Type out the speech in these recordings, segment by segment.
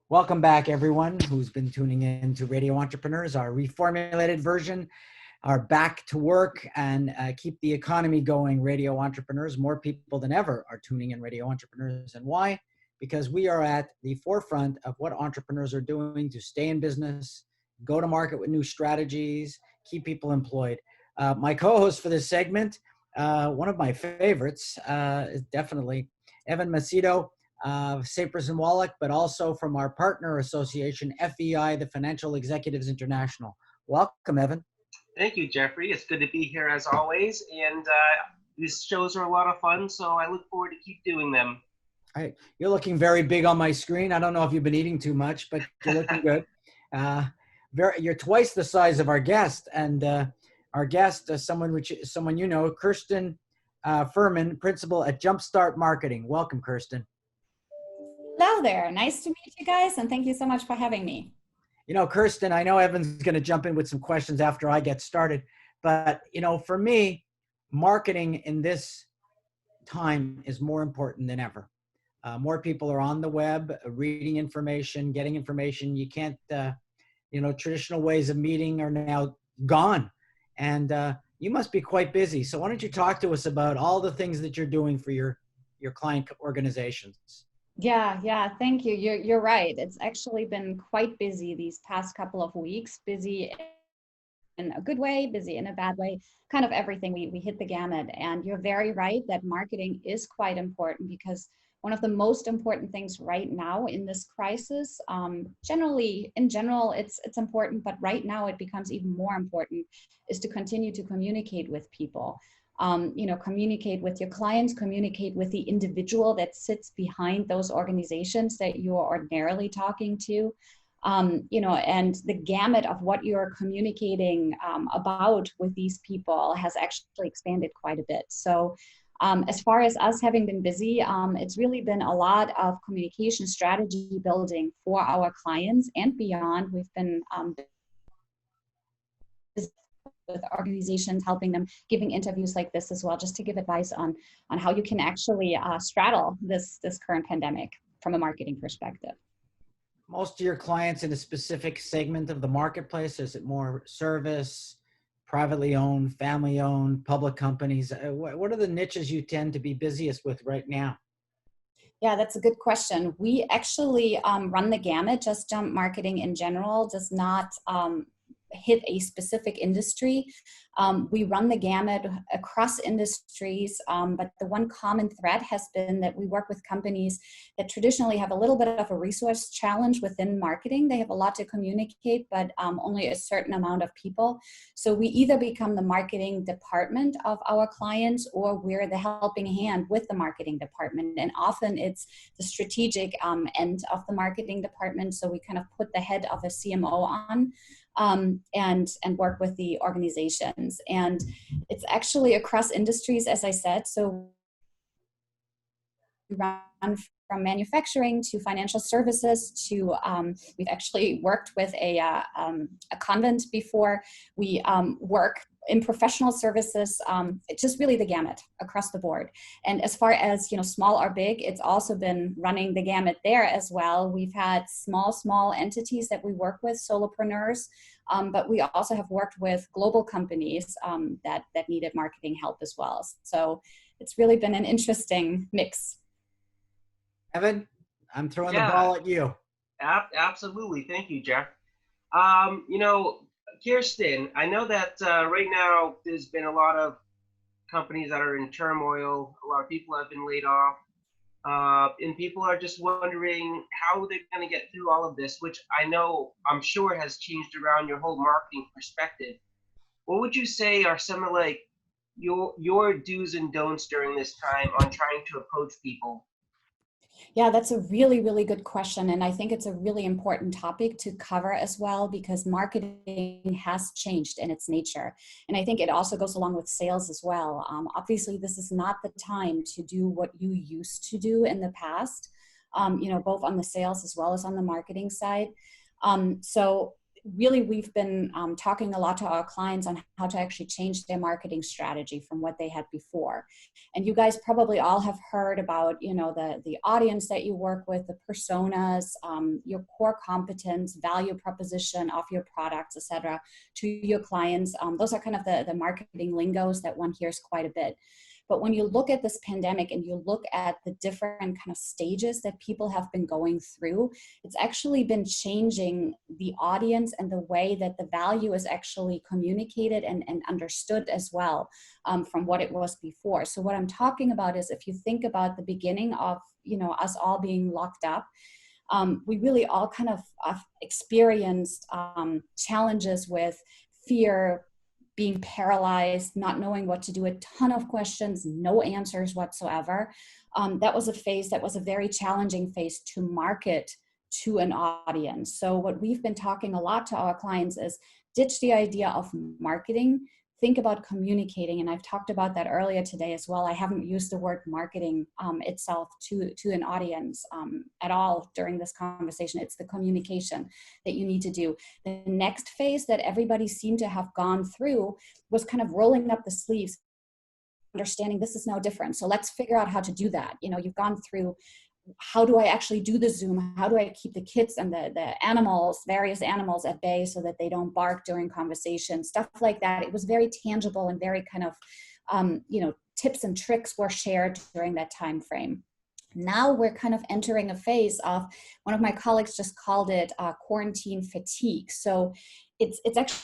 Welcome back, everyone who's been tuning in to Radio Entrepreneurs, our reformulated version, our back to work and keep the economy going Radio Entrepreneurs. More people than ever are tuning in Radio Entrepreneurs. And why? Because we are at the forefront of what entrepreneurs are doing to stay in business, go to market with new strategies, keep people employed. My co-host for this segment, one of my favorites, is definitely Evan Macedo, Sapers and Wallack, but also from our partner association, FEI, the Financial Executives International. Welcome, Evan. Thank you, Jeffrey. It's good to be here as always. And these shows are a lot of fun, so I look forward to keep doing them. All right. You're looking very big on my screen. I don't know if you've been eating too much, but you're looking good. You're twice the size of our guest. And our guest, someone you know, Kirsten Furman, principal at Jumpstart Marketing. Welcome, Kirsten. Hello there. Nice to meet you guys, and thank you so much for having me. You know, Kirsten, I know Evan's going to jump in with some questions after I get started, but, you know, for me, marketing in this time is more important than ever. More people are on the web, reading information, getting information. You can't, traditional ways of meeting are now gone. And you must be quite busy. So why don't you talk to us about all the things that you're doing for your client organizations? Yeah, thank you. You're right. It's actually been quite busy these past couple of weeks. Busy in a good way, busy in a bad way, kind of everything. We hit the gamut. And you're very right that marketing is quite important, because one of the most important things right now in this crisis, in general, it's important, but right now it becomes even more important, is to continue to communicate with people. Communicate with your clients, communicate with the individual that sits behind those organizations that you are ordinarily talking to, and the gamut of what you're communicating about with these people has actually expanded quite a bit. So as far as us having been busy, it's really been a lot of communication strategy building for our clients and beyond. We've been with organizations, helping them, giving interviews like this as well, just to give advice on how you can actually straddle this current pandemic from a marketing perspective. Most of your clients in a specific segment of the marketplace? Is it more service, privately owned, family owned, public companies? What are the niches you tend to be busiest with right now? Yeah, that's a good question. We actually run the gamut. JustJump Marketing in general does not hit a specific industry. We run the gamut across industries, but the one common thread has been that we work with companies that traditionally have a little bit of a resource challenge within marketing. They have a lot to communicate, but only a certain amount of people. So we either become the marketing department of our clients, or we're the helping hand with the marketing department. And often it's the strategic end of the marketing department. So we kind of put the head of a CMO on, and work with the organizations. And it's actually across industries, as I said. So we run from manufacturing to financial services to, we've actually worked with a convent before. We work in professional services. It's just really the gamut across the board. And as far as, small or big, it's also been running the gamut there as well. We've had small entities that we work with, solopreneurs, but we also have worked with global companies that needed marketing help as well. So it's really been an interesting mix. Evan, I'm throwing the ball at you. Absolutely. Thank you, Jeff. Kirsten, I know that right now there's been a lot of companies that are in turmoil. A lot of people have been laid off. And people are just wondering how they're going to get through all of this, which I'm sure has changed around your whole marketing perspective. What would you say are some of your do's and don'ts during this time on trying to approach people? Yeah, that's a really, really good question. And I think it's a really important topic to cover as well, because marketing has changed in its nature. And I think it also goes along with sales as well. Obviously, this is not the time to do what you used to do in the past, both on the sales as well as on the marketing side. So really, we've been talking a lot to our clients on how to actually change their marketing strategy from what they had before. And you guys probably all have heard about, you know, the audience that you work with, the personas, your core competence, value proposition of your products, etc., to your clients. Those are kind of the marketing lingos that one hears quite a bit. But when you look at this pandemic and you look at the different kind of stages that people have been going through, it's actually been changing the audience and the way that the value is actually communicated and understood as well, from what it was before. So what I'm talking about is, if you think about the beginning of, you know, us all being locked up, we really all kind of experienced challenges with fear, being paralyzed, not knowing what to do, a ton of questions, no answers whatsoever. That was a phase that was a very challenging phase to market to an audience. So what we've been talking a lot to our clients is ditch the idea of marketing, think about communicating. And I've talked about that earlier today as well. I haven't used the word marketing itself to an audience at all during this conversation. It's the communication that you need to do. The next phase that everybody seemed to have gone through was kind of rolling up the sleeves, understanding this is no different. So let's figure out how to do that. You know, you've gone through, how do I actually do the Zoom? How do I keep the kids and the animals, various animals at bay so that they don't bark during conversation, stuff like that. It was very tangible and very kind of, you know, tips and tricks were shared during that time frame. Now we're kind of entering a phase of, one of my colleagues just called it quarantine fatigue. So it's actually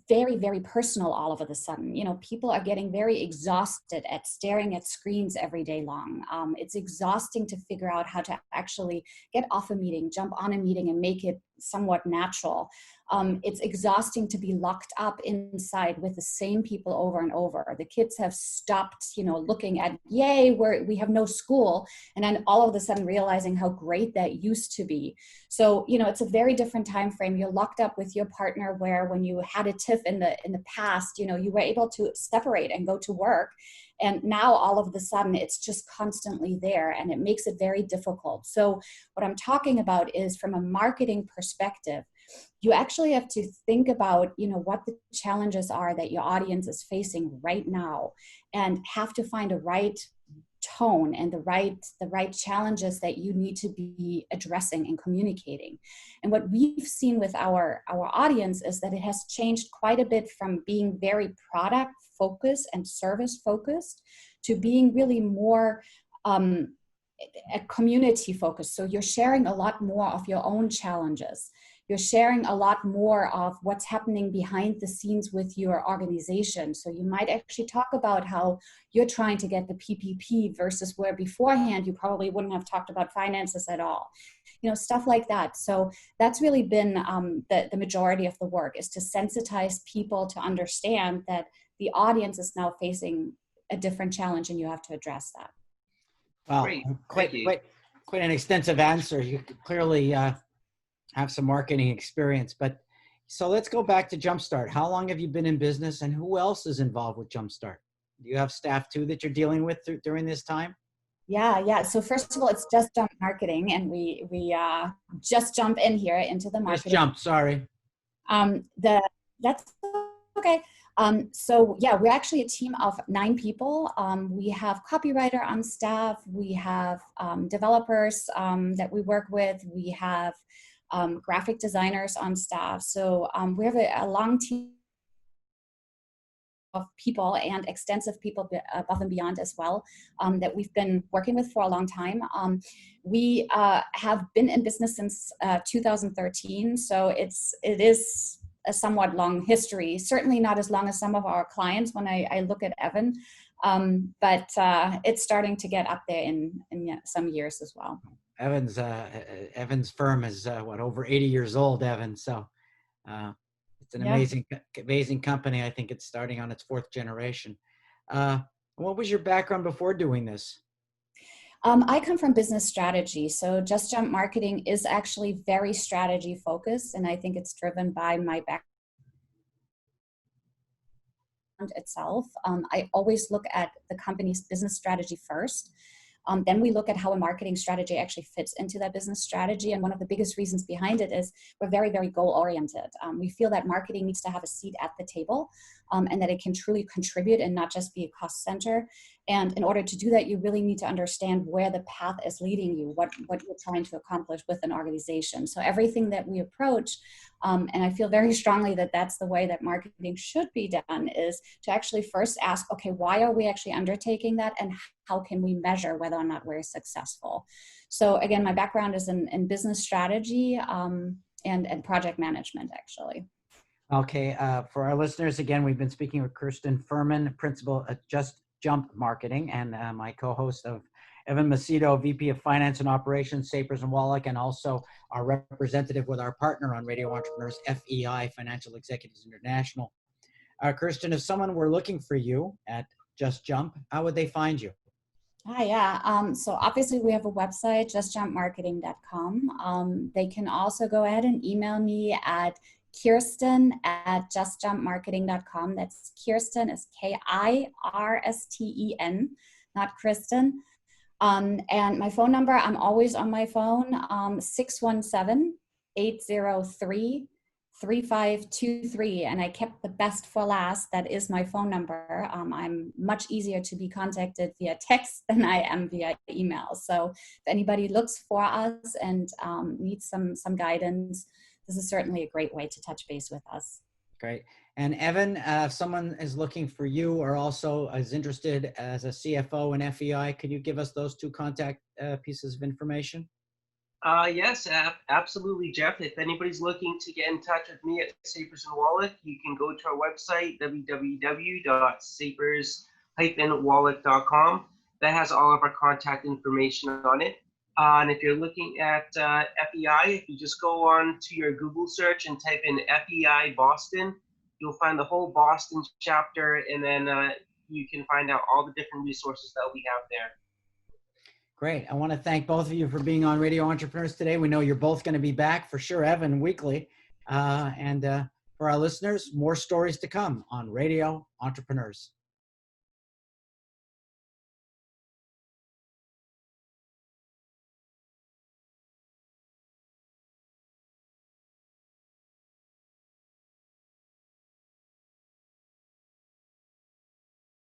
very, very personal all of a sudden. You know, people are getting very exhausted at staring at screens every day long. It's exhausting to figure out how to actually get off a meeting, jump on a meeting and make it somewhat natural. It's exhausting to be locked up inside with the same people over and over. The kids have stopped, you know, looking at, yay, we have no school. And then all of a sudden realizing how great that used to be. So, you know, it's a very different time frame. You're locked up with your partner, where when you had a tiff in the past, you know, you were able to separate and go to work. And now all of a sudden it's just constantly there, and it makes it very difficult. So what I'm talking about is, from a marketing perspective, you actually have to think about, you know, what the challenges are that your audience is facing right now, and have to find a right tone and the right challenges that you need to be addressing and communicating. And what we've seen with our audience is that it has changed quite a bit from being very product focused and service focused to being really more a community focused. So you're sharing a lot more of your own challenges. You're sharing a lot more of what's happening behind the scenes with your organization. So you might actually talk about how you're trying to get the PPP versus where beforehand you probably wouldn't have talked about finances at all. You know, stuff like that. So that's really been the majority of the work, is to sensitize people to understand that the audience is now facing a different challenge, and you have to address that. Well, Great. quite an extensive answer. You clearly have some marketing experience, but so let's go back to Jumpstart. How long have you been in business, and who else is involved with Jumpstart? Do you have staff too that you're dealing with during this time? Yeah. So first of all, it's JustJump Marketing, and we just jump in here into the marketing. JustJump, sorry. That's okay. So yeah, we're actually a team of 9 people. We have copywriter on staff. We have developers that we work with. We have graphic designers on staff. So we have a long team of people, and extensive people above and beyond as well, that we've been working with for a long time. We have been in business since 2013, so it is a somewhat long history. Certainly not as long as some of our clients when I look at Evan, but it's starting to get up there in some years as well. Evan's firm is over 80 years old, Evan. So it's an amazing company. I think it's starting on its 4th generation. What was your background before doing this? I come from business strategy. So JustJump Marketing is actually very strategy focused. And I think it's driven by my background itself. I always look at the company's business strategy first. Then we look at how a marketing strategy actually fits into that business strategy. And one of the biggest reasons behind it is we're very, very goal oriented. We feel that marketing needs to have a seat at the table, and that it can truly contribute and not just be a cost center. And in order to do that, you really need to understand where the path is leading you, what you're trying to accomplish with an organization. So everything that we approach, and I feel very strongly that that's the way that marketing should be done, is to actually first ask, okay, why are we actually undertaking that, and how can we measure whether or not we're successful? So again, my background is in business strategy and project management, actually. Okay, for our listeners, again, we've been speaking with Kirsten Furman, principal at JustJump Marketing, and my co-host of Evan Macedo, VP of Finance and Operations, Sapers and Wallack, and also our representative with our partner on Radio Entrepreneurs, FEI, Financial Executives International. Kirsten, if someone were looking for you at JustJump, how would they find you? Hi, yeah. So obviously we have a website, justjumpmarketing.com. They can also go ahead and email me at Kirsten@justjumpmarketing.com. That's Kirsten is Kirsten, not Kristen. And my phone number, I'm always on my phone, 617-803-3523. And I kept the best for last. That is my phone number. I'm much easier to be contacted via text than I am via email. So if anybody looks for us and needs some guidance, this is certainly a great way to touch base with us. Great. And Evan, if someone is looking for you or also is interested as a CFO in FEI, could you give us those two contact pieces of information? Yes, absolutely, Jeff. If anybody's looking to get in touch with me at Sapers and Wallack, you can go to our website, www.sapers-wallack.com. That has all of our contact information on it. And if you're looking at FEI, if you just go on to your Google search and type in FEI Boston, you'll find the whole Boston chapter, and then you can find out all the different resources that we have there. Great. I want to thank both of you for being on Radio Entrepreneurs today. We know you're both going to be back for sure, Evan, weekly. And for our listeners, more stories to come on Radio Entrepreneurs.